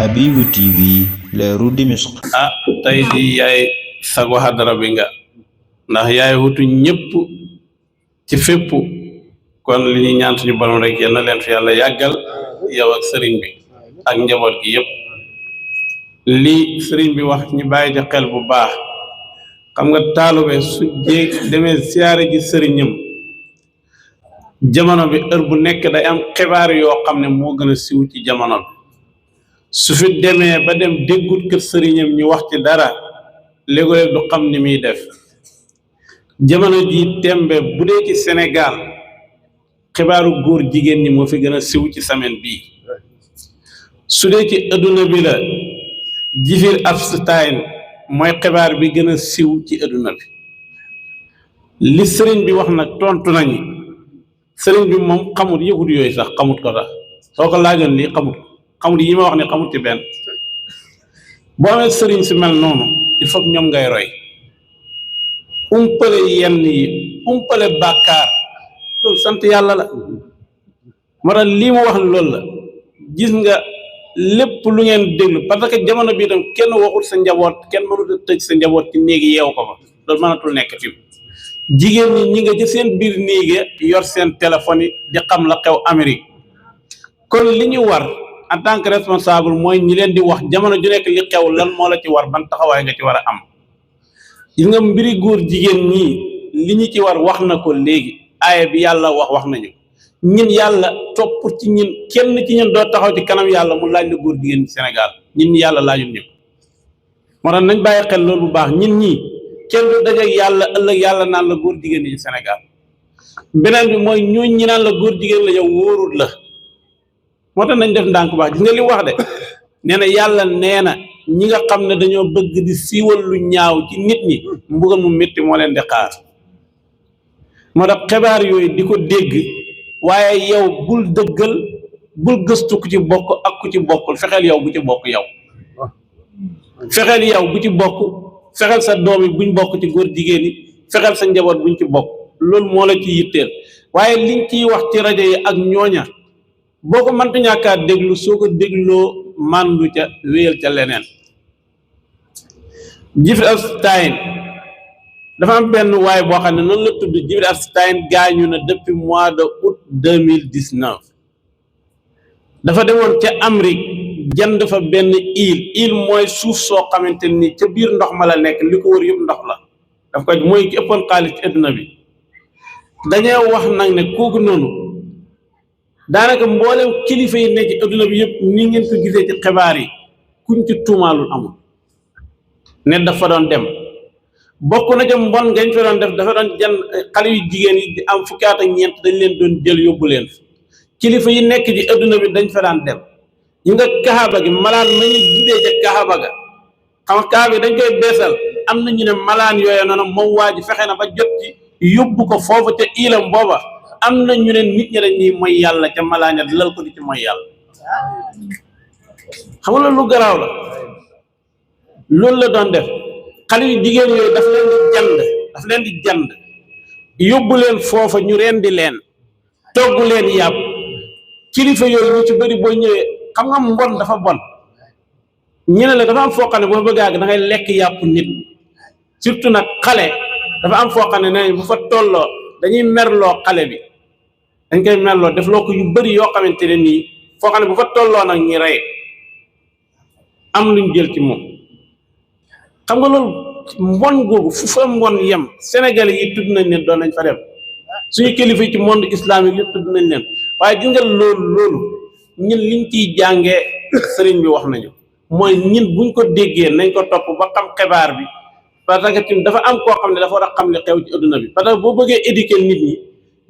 Habibu TV leeru Dimishq. tey di yaay sagu xadara bi nga ndax yaay wutu ñëpp ci fépp kon li ñuy ñaan suñu borom rek yal na leen fi yàlla yàggal yow ak sëriñ bi ak njaboot gi yëpp li sëriñ bi wax ñu bàyyi ci xel bu baax xam nga taalube su demee siyaare ji sëriñam jamono bi heure bu nekk day am xibaar yoo xam ne moo gën a siw ci jamono bi su fi demee ba dem déggut kër sëriñam ñu wax ci dara léeg-léeg du xam ni muy def jamono ji tembe bu dee ci Sénégal xibaaru góor jigéen ñi moo fi gën a siw ci semaine bii su dee ci adduna bi la Jifir Epstein mooy xibaar bi gën a siw ci adduna bi li sëriñ bi wax nag tontu nañu sëriñ bi moom xamut yëgut yooyu sax xamut ko sax soo ko laajoon lii xamut yi ma wax ne xamut ci benn boo amee sëriñ si mel noonu il faut ñoom ngay roy umpale yenn yi umpale bàkkaar loolu sant yàlla la moo tax lii mu wax loolu la gis nga lépp lu ngeen déglu parce que jamono bii tam kenn waxul sa njaboot kenn mënut a tëj sa njaboot ci néegi yeew ko fa loolu mënatul nekk fi jigéen ñi nga ci seen biir néegi yor seen téléphone yi di xam la xew Amérique kon li ñu war en tant que responsable mooy ñi leen di wax jamono ju nekk li xew lan moo la ci war ban taxawaay nga ci war a am gis nga mbiri góor jigéen ñii li ñu ci war wax na ko léegi aaya bi yàlla wax nañu ñun yàlla topp ci ñun kenn ci ñun doo taxaw ci kanam yàlla mu laaj la góor jigéen ci Sénégal ñun ñi yàlla laajul ñëpp moo tax nañ bàyyi xel loolu bu baax ñun ñii kenn du dajeeg yàlla ëllëg yàlla naan la góor jigéen ñi ci Sénégal beneen bi mooy ñooñ ñi naan la góor jigéen la yow wóorul la moo tax nañ def ndànk baax gis nga li wax de nee na yàlla nee na ñi nga xam ne dañoo bëgg di siiwal lu ñaaw ci nit ñi mbugal mu métti moo leen di xaar moo tax xibaar yooyu di ko dégg waaye yow bul dëggal bul gëstu ku ci bokk ak ku ci bokkul fexeel yow bu ci bokk yow fexeel yow bu ci bokk fexeel sa doom yi buñ bokk ci góor jigéen yi fexeel sa njaboot buñ ci bokk loolu moo la ci yitteel waaye liñ ciy wax ci rajo yi ak ñooña boo ko mënta ñàkkaa déglu soo ko dégloo màndu ca wéyal ca leneen Jifir Epstein dafa am benn waay boo xam ne noonu la tudd Jifir Epstein gaañu na depuis mois de août 2019 dafa demoon ca Amérique jënd fa benn île mooy suuf soo xamante ni ca biir ndox ma la nekk li ko wër yëpp ndox la daf ko mooy ki ëppoon xaalis ci adduna bi dañoo wax nag ne kooku noonu daanaka mboolem kilifa yi nekk ci adduna bi yëpp ni ngeen ko gisee ci xibaar yi kuñ ci tuumaalul amul ne dafa doon dem bokk na ca mbon ngañ fa doon def dafa doon jënd xale yu jigéen yi di am fukki at ak ñeent dañ leen doon jël yóbbu leen kilifa yi nekk ci adduna bi dañ fa daan dem yi nga kaaba gi malaan ma ñu jidee ca kaaba ga xam nga kaaba gi dañ koy beesal am na ñu ne malaan yooyu noonu moom waa ji fexe na ba jot ci yóbbu ko foofu ca ilam booba am na ñu ne nit ñi dañuy mooy yàlla ca malaan ya lal ko di ci mooy yàlla xam nga lu garaaw la loolu la doon def xale yu jigéen yooyu daf leen di jand yóbbu leen foofa ñu rendi leen togg leen yàpp kilifa yooyu ñu ci bëri boo ñëwee xam nga mbon dafa bon ñu ne la dafa am foo xam ne boo bëgg da ngay lekk yàpp nit surtout nag xale dafa am foo xam ne nee bu fa tolloo dañuy merloo xale bi dañ koy merloo def loo ko yu bëri yoo xamante ne nii foo xam ne bu fa tolloo nag ñi rey am luñ jël ci moom xam nga loolu mbon googu fu fa mbon yem Sénégalais yi tudd nañ leen doon nañ fa dem suñu kilifa ci monde islamique yëpp tudd nañ leen waaye gis nga loolu ñun liñ ciy jàngee sëriñ bi wax nañu mooy ñun buñ ko déggee nañ ko topp ba xam xibaar bi parce que tim dafa am koo xam ne dafa war a xam li xew ci adduna bi parce que boo bëggee éduquer nit ñi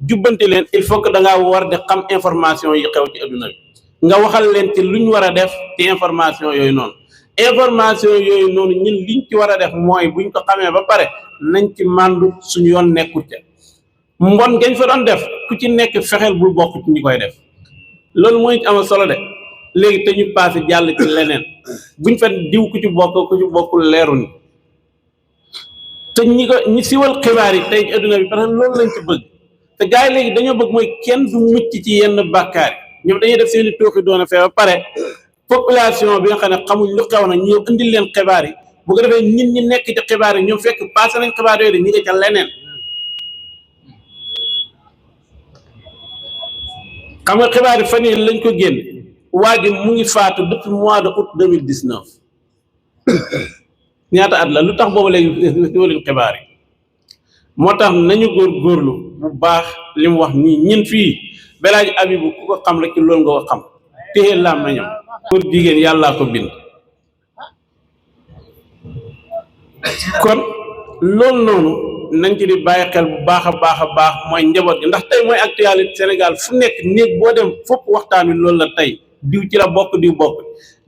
jubbanti leen il faut que da ngaa war di xam information yi xew ci adduna bi nga waxal leen ci luñ war a def ci information yooyu noonu ñun liñ ci war a def mooy buñ ko xamee ba pare nañ ci màndu suñu yoon nekkut ca mbon gañ fa doon def ku ci nekk fexeel bul bokk ci ñi koy def loolu mooy ci am solo de léegi te ñu passé jàll ci leneen buñ fa diw ku ci bokkul leeru ni te ñi siwal xibaar yi tey ci adduna bi parce que loolu lañ ci bëgg te gars yi léegi dañoo bëgg mooy kenn du mucc ci yenn bàkkaar yi ñoom dañuy def seeni tooxi doona fee ba pare population bi nga xam ne xamuñ lu xew na ñu indil leen xibaar yi bu ko defee ñin ñi nekk ci xibaar yi ñoom fekk passé nañ xibaar yooyu de ñi nga ca leneen. xam nga xibaar yi fan yii lañ ko génn waa ji mu ngi faatu depuis mois de août 2019 ñaata at la lu tax boobu léegi leen xibaar yi moo tax nañu góorgóorlu bu baax li mu wax nii ñin fii Belaaji Abibu ku ko xam rek ci loolu nga ko xam téye laam nañam góor jigéen yàllaa ko bind kon loolu noonu nañ ci di bàyyi xel bu baax a baax mooy njaboot gi ndax tey mooy actualité Sénégal fu nekk néeg boo dem fopp waxtaan wi loolu la tey diw ci la bokk diw bokk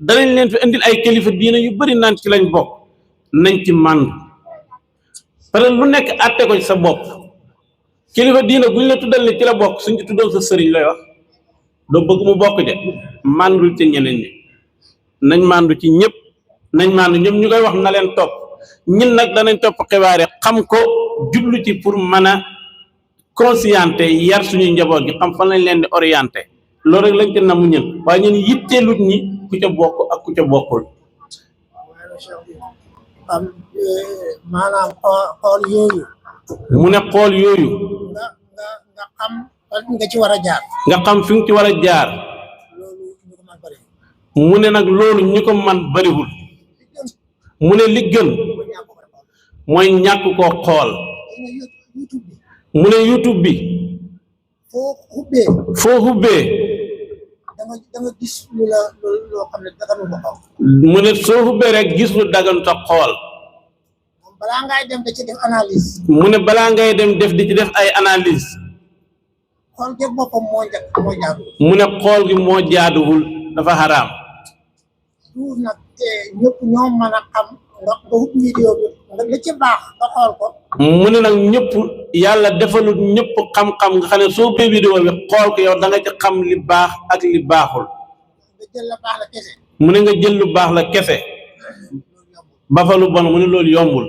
danañ leen fi indil ay kilifa diina yu bari naan ci lañ bokk nañ ci mànd parce que lu nekk àtte ko ci sa bopp kilifa diina guñ la tuddal ni ci la bokk suñ ci tuddal sa sëriñ lay wax doo bëgg mu bokk de màndul ci ñeneen ñi nañ màndu ci ñëpp nañ màndu ñëpp ñu koy wax na leen topp ñun nag danañ topp xibaar yi xam ko jublu ci pour mën a conscienté yar suñuy njaboot gi xam fan lañ leen di orienté loolu rek lañ ci namu ñun waaye ñun yitteelut ñi ku ca bokk ak ku ca bokkul. maanaam xool yooyu. mu ne xool yooyu. nga xam nga ci war a jaar. nga xam fi nga ci war a jaar. loolu ñu ko mën bëri. mu ne nag loolu ñu ko man bëriwul. mu ne li gën mooy ñàkk koo xool. mu ne YouTube bi. foo xubbee. da nga gis lu la loo xam ne daganu ko xool. mu ne soo xubbee rek gis lu daganu ta xool. balaa ngay dem da ci def analyse. mu ne balaa ngay dem def di ci def ay analyse. xool gi boppam moo jaadu. mu ne xool gi moo jaaduwul dafa xaraam. du nag ñëpp ñoo mën a xam nga ubbi vidéo bi nga li ci baax nga xool ko. mu ne nag ñëpp yàlla defalut ñëpp xam-xam nga xam ne soo ubbee vidéo bi xool ko yow da nga ci xam li baax ak li baaxul. nga jël la baax la kese. mu ne nga jël lu baax la kese. ba fa lu bon mu ne loolu yombul.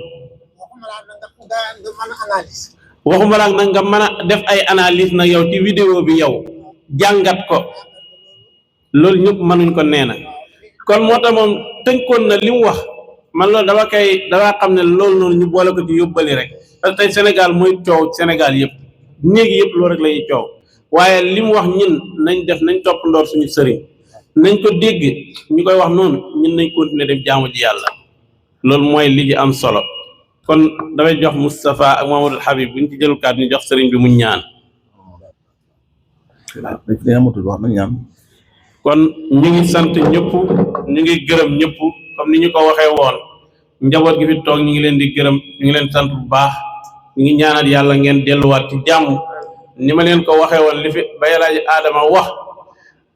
waxuma laa nag nga mën a analyse. waxuma laa nag nga mën a def ay analyse nag yow ci vidéo bi yow jàngat ko loolu ñëpp mënuñ ko nee na kon moo tax moom tënkoon na li mu wax man loolu dama xam ne loolu noonu ñu boole ko ci yóbbali rek parce que tey Sénégal mooy coow Sénégal yëpp néegi yëpp loolu rek la ñuy coow waaye li mu wax ñun nañ topp ndoor suñu sëriñ nañ ko dégg ñu koy wax noonu ñun nañ continuer def jaamu ji yàlla loolu mooy li ji am solo kon damay jox Moustapha ak Mamadou Habib bu ñu ci jëlu kaat ñu jox sëriñ bi mu ñaan kon ñu ngi sant ñëpp ñu ngi gërëm ñëpp comme ni ñu ko waxee woon njaboot gi fi toog ñu ngi leen di gërëm ñu ngi leen sant bu baax ñu ngi ñaanal yàlla ngeen delluwaat ci jàmm ni ma leen ko waxee woon li fi ba Elaaji Adama wax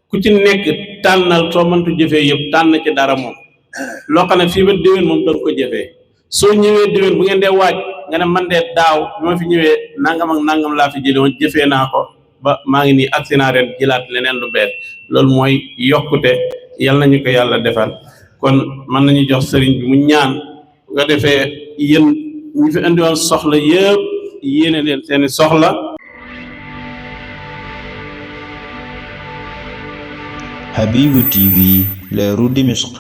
ku ci nekk tànnal soo mëntu jëfee yëpp tànn ci dara moom loo xam ne fii ba déwén moom doon ko jëfee soo ñëwee déwén bu ngeen dee waaj nga ne man dee daaw bi ma fi ñëwee nangam ak nangam laa fi jëlee woon jëfee naa ko ba maa ngi nii agsi naa ren jëlaat leneen lu bees loolu mooy yokkute yal nañu ko yàlla defal kon mën nañu jox sëriñ bi mu ñaan bu ko defee yéen ñi fi indi woon soxla yëpp yéene leen seeni soxla. Habibu TV, leeru Dimashq.